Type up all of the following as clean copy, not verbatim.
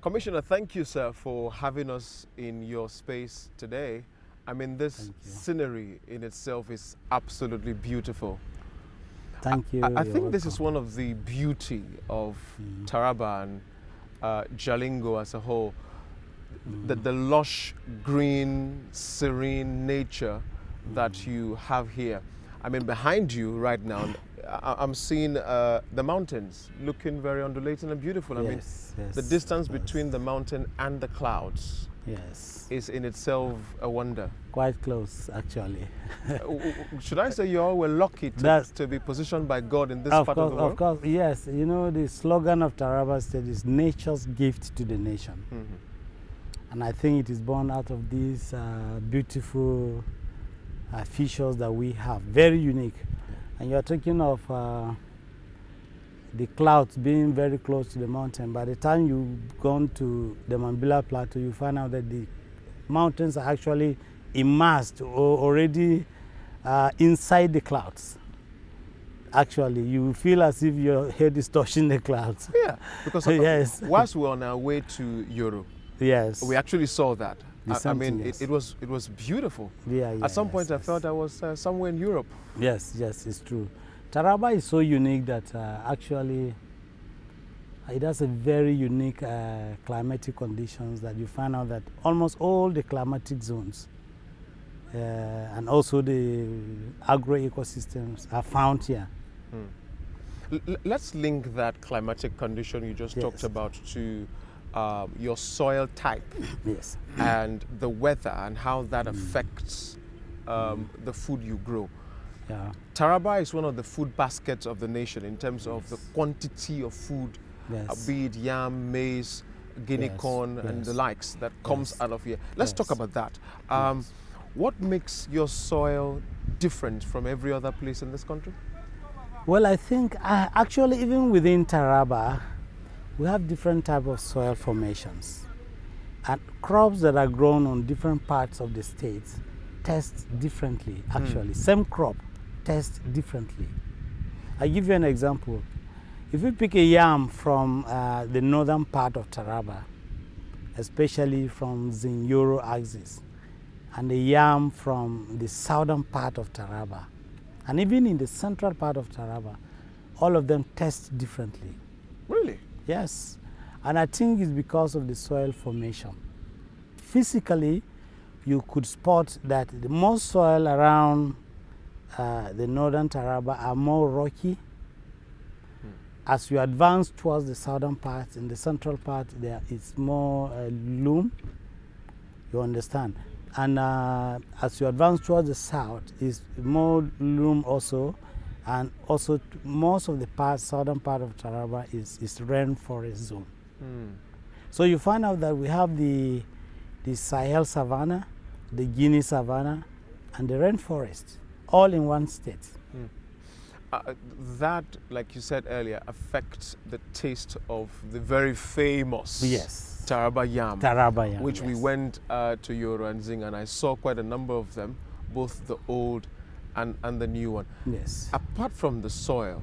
Commissioner, thank you, sir, for having us in your space today. I mean, this scenery in itself is absolutely beautiful. Thank you. I think this is one of the beauty of Taraba and Jalingo as a whole. The lush, green, serene nature that you have here. I mean, behind you right now, I'm seeing the mountains looking very undulating and beautiful. I mean, the distance between the mountain and the clouds is in itself a wonder. Quite close, actually. Should I say you all were lucky to be positioned by God in this part of the world? Of course, yes. You know, the slogan of Taraba State is nature's gift to the nation. And I think it is born out of these beautiful features that we have, very unique. And you're talking of the clouds being very close to the mountain. By the time you've gone to the Mambila Plateau, you find out that the mountains are actually immersed or already inside the clouds. Actually, you feel as if your head is touching the clouds. Yeah, because whilst we're on our way to Yorro, we actually saw that. I mean, it was beautiful. At some point, I felt I was somewhere in Europe. Yes, it's true. Taraba is so unique that actually it has a very unique climatic conditions that you find out that almost all the climatic zones and also the agro ecosystems are found here. Let's link that climatic condition you just talked about to your soil type and the weather and how that affects the food you grow. Taraba is one of the food baskets of the nation in terms of the quantity of food, be it yam, maize, guinea corn and the likes that comes out of here. Let's talk about that. What makes your soil different from every other place in this country? Well, I think actually even within Taraba, we have different types of soil formations. And crops that are grown on different parts of the state test differently, actually. Same crop tests differently. I'll give you an example. If we pick a yam from the northern part of Taraba, especially from Zing yorro axis, and a yam from the southern part of Taraba, and even in the central part of Taraba, all of them test differently. Really? Yes, and I think it's because of the soil formation. Physically, you could spot that the most soil around the northern Taraba are more rocky. As you advance towards the southern part, in the central part, there is more loam, you understand. And as you advance towards the south, is more loam also. And also, most of the southern part of Taraba is rainforest zone. So you find out that we have the Sahel savanna, the Guinea savanna, and the rainforest, all in one state. That, like you said earlier, affects the taste of the very famous Taraba yam, which we went to Yorro and Zing, and I saw quite a number of them, both the old and the new one. Apart from the soil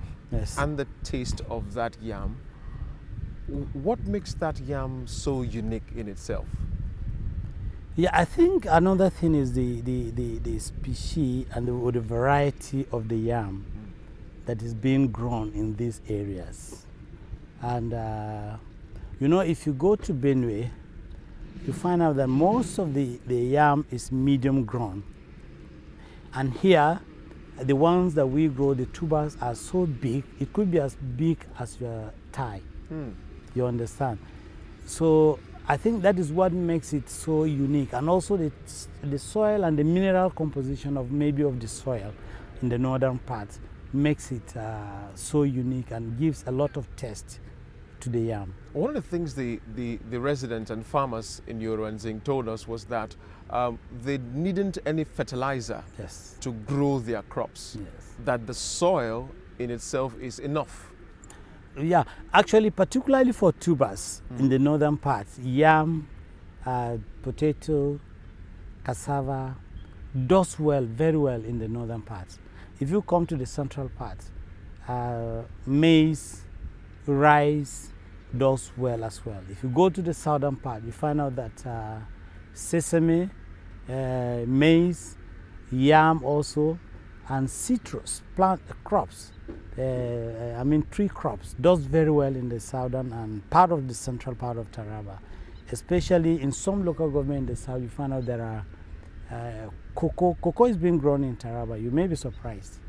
and the taste of that yam, what makes that yam so unique in itself? Yeah, I think another thing is the species and the variety of the yam that is being grown in these areas. And you know, if you go to Benue, you find out that most of the yam is medium grown. And here, the ones that we grow, the tubers are so big, it could be as big as your thigh. You understand? So I think that is what makes it so unique. And also the soil and the mineral composition of maybe of the soil in the northern part makes it so unique and gives a lot of taste to the yam. One of the things the residents and farmers in Yorro and Zing told us was that they needn't any fertilizer to grow their crops, that the soil in itself is enough. Yeah, actually, particularly for tubers in the northern part, yam, potato, cassava does well, very well in the northern parts. If you come to the central part, maize, rice, does well as well. If you go to the southern part, you find out that sesame, maize, yam also, and citrus plant crops, tree crops, does very well in the southern and part of the central part of Taraba. Especially in some local government in the south, you find out there are cocoa. Cocoa is being grown in Taraba. You may be surprised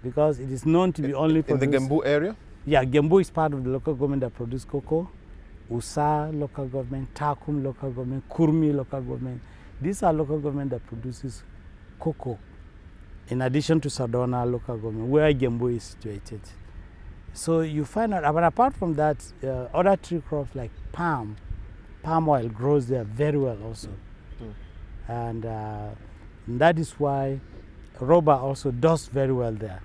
because it is known to be only produced. In the Gembu area? Yeah, Gembu is part of the local government that produce cocoa. Usa local government, Takum local government, Kurmi local government. These are local government that produces cocoa, in addition to Sadona local government, where Gembu is situated. So you find out, but apart from that, other tree crops like palm oil grows there very well also. And that is why rubber also does very well there.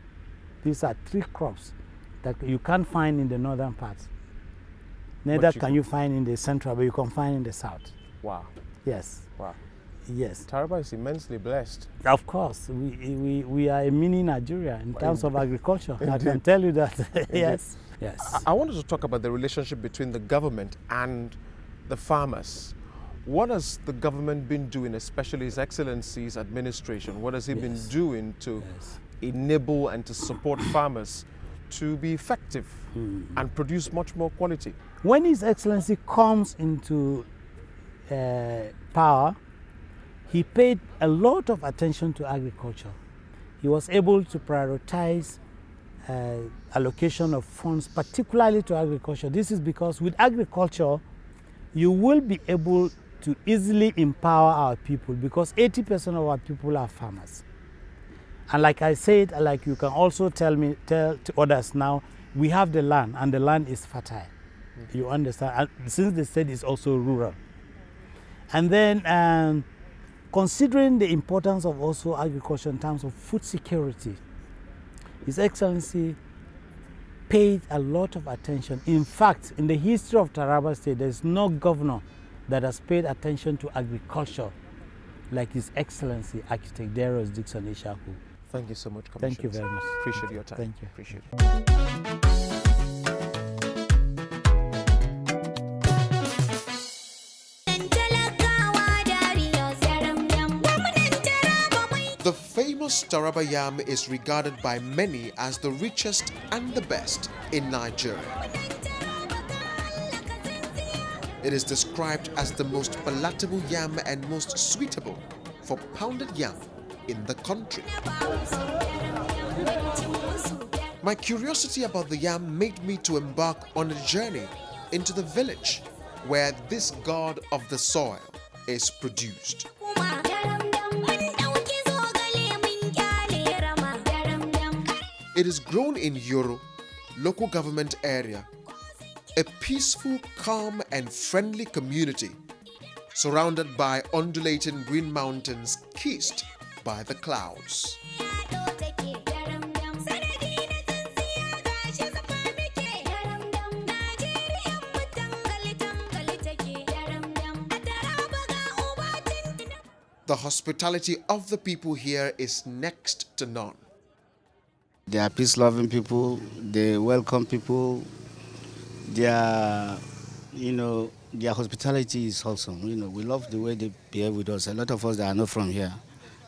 These are three crops that you can't find in the northern parts. Neither can you find in the central, but you can find in the south. Wow. Yes. Wow. Yes. Taraba is immensely blessed. Of course. We are a mini Nigeria in terms of agriculture. I can tell you that. Yes. Yes. I wanted to talk about the relationship between the government and the farmers. What has the government been doing, especially His Excellency's administration? What has he been doing to enable and to support farmers to be effective and produce much more quality? When His Excellency comes into power, he paid a lot of attention to agriculture. He was able to prioritize allocation of funds, particularly to agriculture. This is because with agriculture, you will be able to easily empower our people because 80% of our people are farmers. And like I said, like you can also tell to others now, we have the land and the land is fertile. You understand? And since the state is also rural. And then considering the importance of also agriculture in terms of food security, His Excellency paid a lot of attention. In fact, in the history of Taraba State, there's no governor that has paid attention to agriculture like His Excellency Architect Darius Dixon Ishaku. Thank you so much, Commissioner. Thank you very much. Appreciate your time. Thank you. Appreciate it. The famous Taraba yam is regarded by many as the richest and the best in Nigeria. It is described as the most palatable yam and most suitable for pounded yam in the country. My curiosity about the yam made me to embark on a journey into the village where this god of the soil is produced. It is grown in Yorro, local government area, a peaceful, calm and friendly community surrounded by undulating green mountains kissed by the clouds. The hospitality of the people here is next to none. They are peace-loving people. They welcome people. Their hospitality is awesome. We love the way they behave with us. A lot of us that are not from here,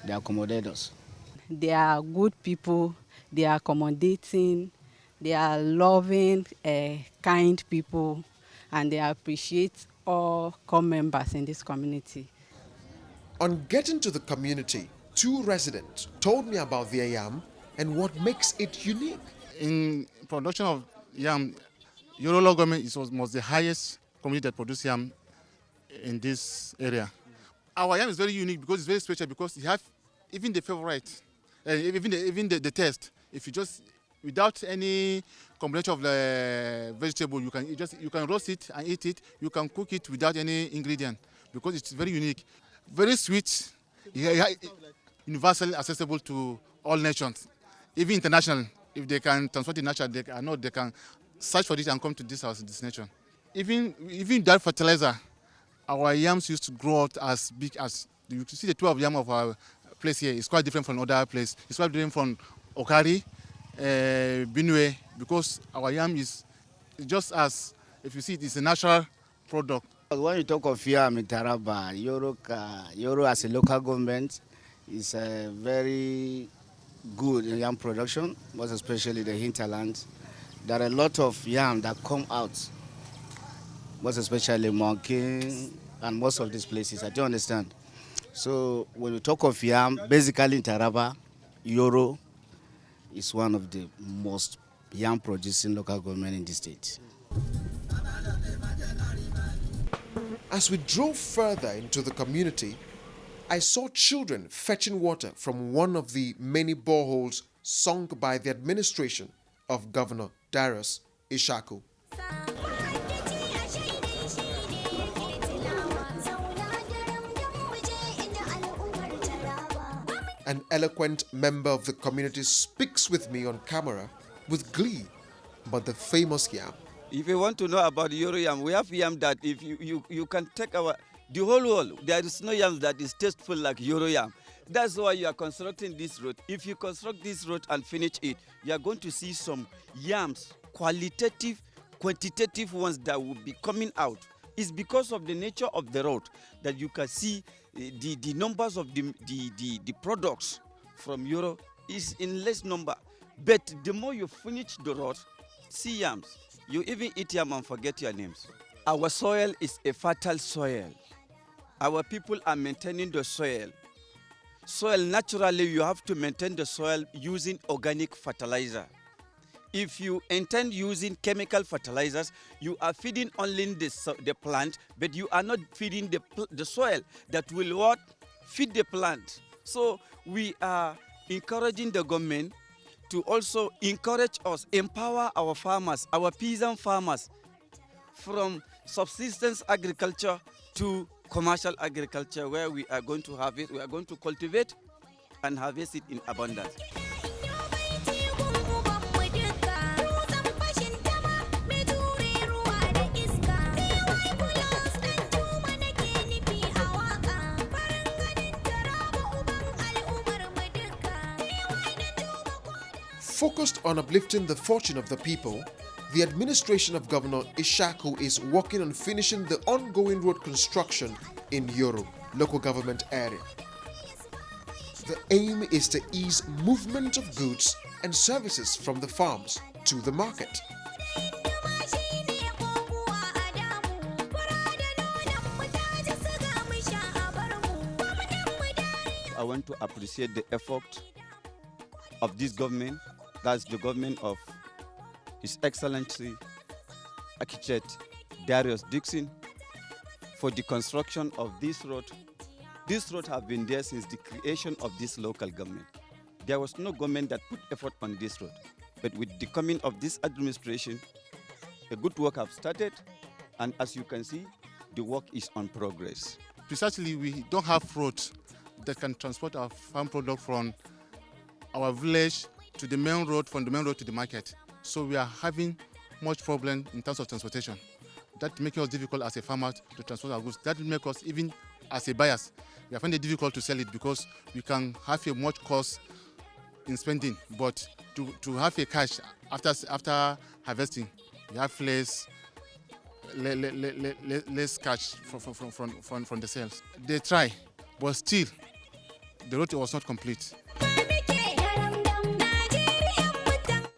they accommodate us. They are good people. They are accommodating. They are loving, kind people, and they appreciate all core members in this community. On getting to the community, two residents told me about their yam and what makes it unique. In production of yam, Yorro government was the highest community that produces yam in this area. Our yam is very unique because it's very special because you have even the favorite, even the taste. If you just without any combination of the vegetable, you can roast it and eat it. You can cook it without any ingredient because it's very unique, very sweet, universally accessible to all nations, even international. If they can transport it naturally, they can search for it and come to this house, this nation. Even without fertilizer, our yams used to grow out as big as you can see the 12 yam of our place here. It's quite different from other places. It's quite different from Okari, Benue, because our yam is just as If you see it's a natural product. When you talk of yam in Taraba, Yorro as a local government is very good in yam production, most especially the hinterland. There are a lot of yam that come out, most especially Monkey and most of these places. I don't understand. So when we talk of yam, basically in Taraba, Yorro is one of the most yam producing local government in the state. As we drove further into the community, I saw children fetching water from one of the many boreholes sunk by the administration of Governor Darius Ishaku. An eloquent member of the community speaks with me on camera with glee about the famous yam. If you want to know about Yorro yam, we have yam that if you can take the whole world, there is no yam that is tasteful like Yorro yam. That's why you are constructing this road. If you construct this road and finish it, you are going to see some yams, qualitative, quantitative ones that will be coming out. It's because of the nature of the road that you can see the numbers of the products from Yorro is in less number. But the more you finish the road, see yams. You even eat yam and forget your names. Our soil is a fertile soil. Our people are maintaining the soil. Soil, naturally, you have to maintain the soil using organic fertilizer. If you intend using chemical fertilizers, you are feeding only the plant, but you are not feeding the soil that will what? Feed the plant. So we are encouraging the government to also encourage us, empower our farmers, our peasant farmers, from subsistence agriculture to commercial agriculture, where we are going to harvest, we are going to cultivate and harvest it in abundance. Focused on uplifting the fortune of the people, the administration of Governor Ishaku is working on finishing the ongoing road construction in Yorro local government area. The aim is to ease movement of goods and services from the farms to the market. I want to appreciate the effort of this government. That's the government of His Excellency Architect Darius Dixon for the construction of this road. This road has been there since the creation of this local government. There was no government that put effort on this road. But with the coming of this administration, a good work has started, and as you can see, the work is on progress. Precisely, we don't have roads that can transport our farm product from our village to the main road, from the main road to the market. So we are having much problem in terms of transportation. That makes us difficult as a farmer to transport our goods. That will make us, even as a buyers, we are finding it difficult to sell it because we can have a much cost in spending, but to have a cash after harvesting, you have less cash from the sales. They try, but still, the road was not complete.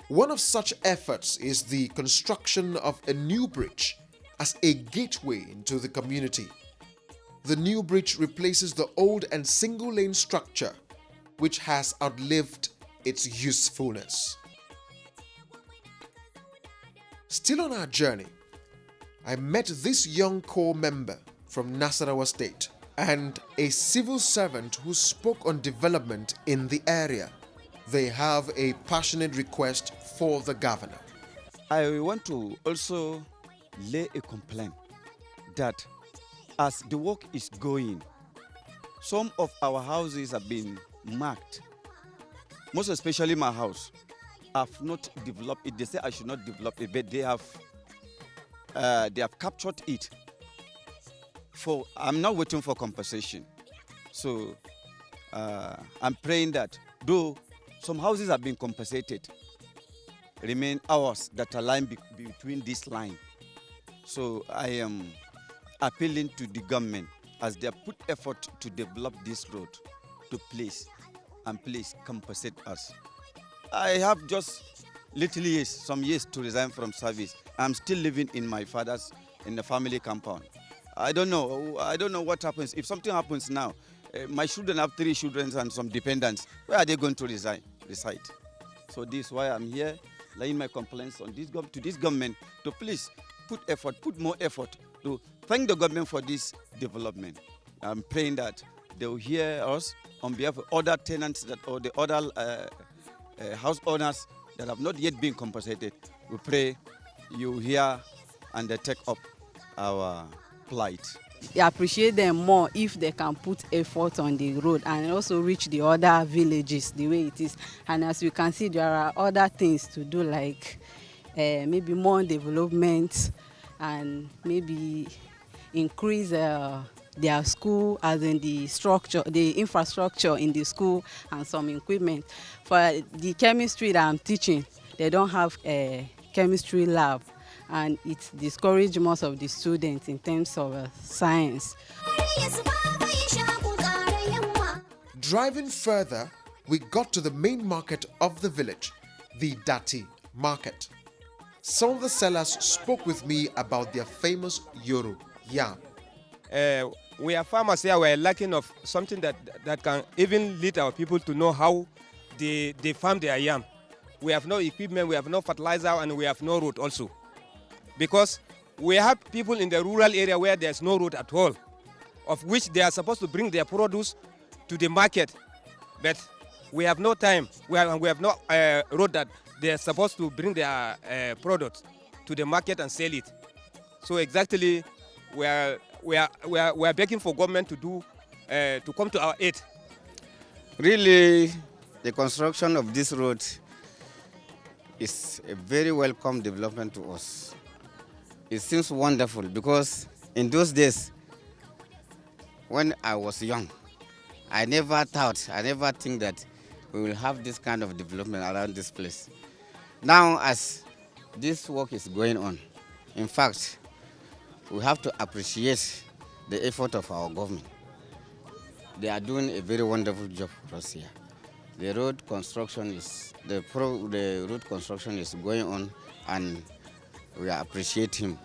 One of such efforts is the construction of a new bridge as a gateway into the community. The new bridge replaces the old and single-lane structure, which has outlived its usefulness. Still on our journey, I met this young corps member from Nasarawa State and a civil servant who spoke on development in the area. They have a passionate request for the governor. I want to also lay a complaint that as the work is going, some of our houses have been marked. Most especially my house. I've not developed it. They say I should not develop it, but they have captured it. I'm not waiting for compensation. So I'm praying that though some houses have been compensated, remain ours that are lying between this line. So I am appealing to the government as they put effort to develop this road to please compensate us. I have just some years to resign from service. I'm still living in my father's, in the family compound. I don't know what happens. If something happens now, my children have 3 children and some dependents. Where are they going to reside? So this is why I'm here, laying my complaints on to this government to please put more effort to thank the government for this development. I'm praying that they will hear us on behalf of other tenants or the other house owners that have not yet been compensated. We pray you hear and they take up our plight. I appreciate them more if they can put effort on the road and also reach the other villages the way it is. And as you can see, there are other things to do, like maybe more development and maybe increase their school, as in the infrastructure in the school and some equipment. For the chemistry that I'm teaching, they don't have a chemistry lab, and it discourages most of the students in terms of science. Driving further, we got to the main market of the village, the Dati market. Some of the sellers spoke with me about their famous yorro yam. We are farmers here. We are lacking of something that can even lead our people to know how they farm their yam. We have no equipment, we have no fertilizer, and we have no road also. Because we have people in the rural area where there's no road at all, of which they are supposed to bring their produce to the market. But we have no time, we have no road that they are supposed to bring their products to the market and sell it. So exactly, we are begging for government to come to our aid. Really, the construction of this road is a very welcome development to us. It seems wonderful because in those days, when I was young, I never think that we will have this kind of development around this place. Now, as this work is going on, in fact, we have to appreciate the effort of our government. They are doing a very wonderful job for us here. The road construction is going on, and we appreciate him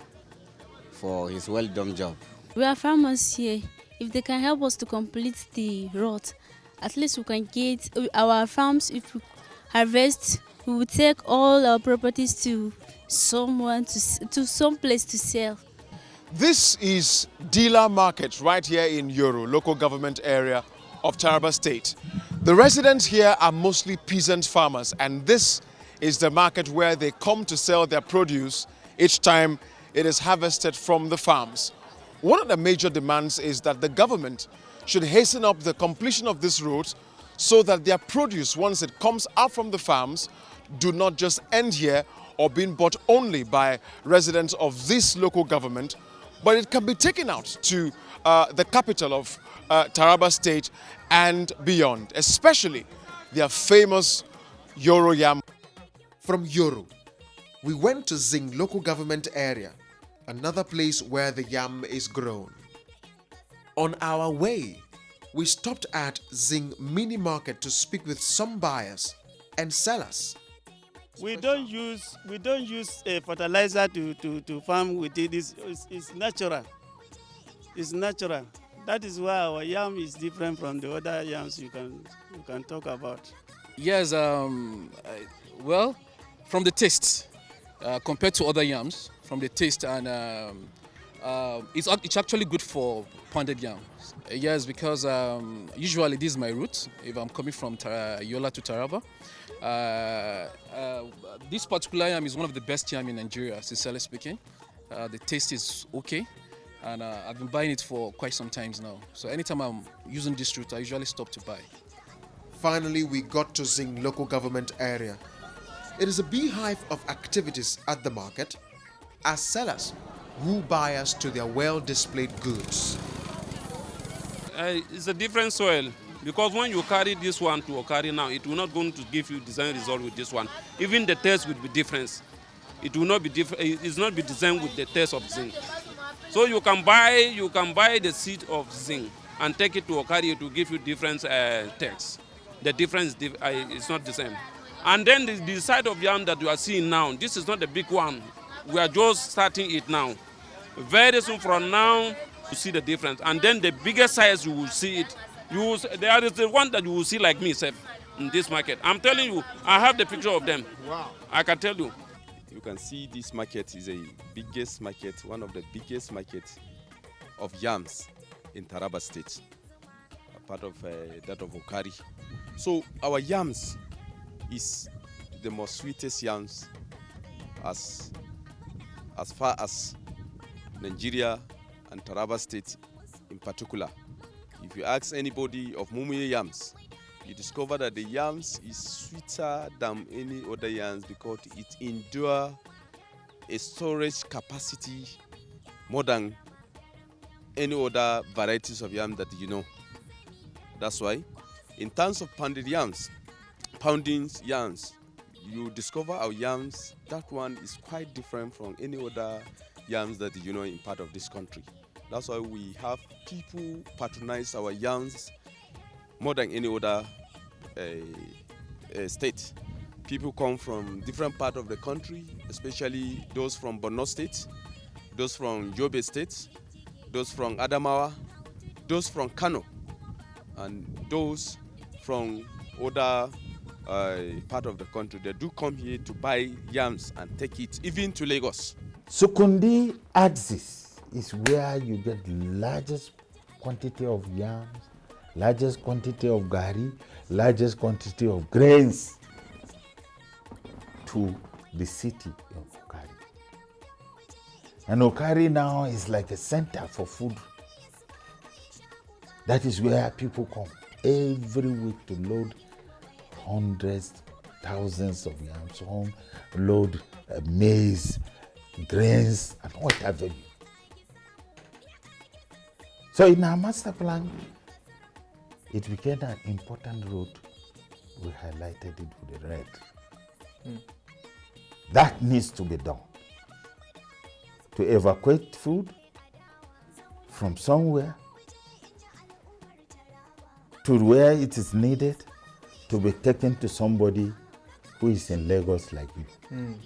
for his well done job. We are farmers here. If they can help us to complete the road, at least we can get our farms. If we harvest, we will take all our properties to some place to sell. This is Dila Market right here in Yorro, local government area of Taraba State. The residents here are mostly peasant farmers, and this is the market where they come to sell their produce each time it is harvested from the farms. One of the major demands is that the government should hasten up the completion of this road so that their produce, once it comes out from the farms, do not just end here or being bought only by residents of this local government, but it can be taken out to the capital of Taraba State and beyond, especially their famous yorro yam. From Yorro, we went to Zing local government area, another place where the yam is grown. On our way, we stopped at Zing mini market to speak with some buyers and sellers. We don't use a fertilizer to farm with it. It's natural. It's natural. That is why our yam is different from the other yams you can talk about. Yes, well, from the taste, compared to other yams, from the taste, and it's actually good for pounded yam. Yes, because usually this is my route if I'm coming from Yola to Taraba. This particular yam is one of the best yam in Nigeria, sincerely speaking. The taste is okay, and I've been buying it for quite some times now. So anytime I'm using this route, I usually stop to buy. Finally, we got to Zing local government area. It is a beehive of activities at the market as sellers woo buyers to their well-displayed goods. It's a different soil, because when you carry this one to Okari now, it will not going to give you the same result with this one. Even the taste will be different. it will not be different. It's not be designed with the taste of Zing. So you can buy the seed of Zing and take it to Okari to give you different taste. The difference is not the same. And then the side of yam that you are seeing now, this is not the big one. We are just starting it now. Very soon from now, you see the difference. And then the biggest size, you will see it. There is the one that you will see like me, Seth, in this market. I'm telling you, I have the picture of them. Wow. I can tell you. You can see this market is a biggest market, one of the biggest markets of yams in Taraba State, a part of that of Okari. So our yams is the most sweetest yams as far as Nigeria and Taraba State in particular. If you ask anybody of Mumuye yams, you discover that the yams is sweeter than any other yams because it endure a storage capacity more than any other varieties of yam that you know. That's why, in terms of pounding yams, you discover our yams, that one is quite different from any other yams that you know in part of this country. That's why we have people patronize our yams more than any other state. People come from different parts of the country, especially those from Borno State, those from Yobe State, those from Adamawa, those from Kano, and those from other part of the country. They do come here to buy yams and take it, even to Lagos. Sukundi axis is where you get largest quantity of yams, largest quantity of gari, largest quantity of grains to the city of Okari. And Okari now is like a center for food. That is where people come every week to load hundreds, thousands of yams home, load maize, grains, and what have you. So in our master plan, it became an important road. We highlighted it with red. That needs to be done. To evacuate food from somewhere to where it is needed to be taken to somebody who is in Lagos like you.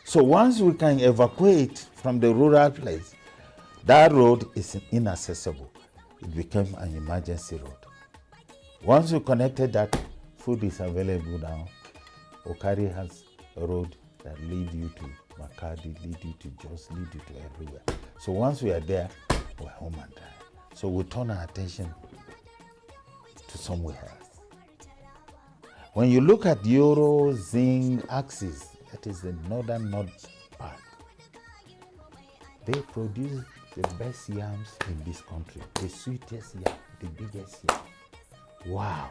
So once we can evacuate from the rural place, that road is inaccessible. It became an emergency road. Once we connected that, food is available now. Okari has a road that leads you to Makadi, leads you to Jos, leads you to everywhere. So once we are there, we're home and dry. So we turn our attention to somewhere else. When you look at Yorro, Zing axis, that is the northern north part, they produce the best yams in this country, the sweetest yam, the biggest yam. Wow.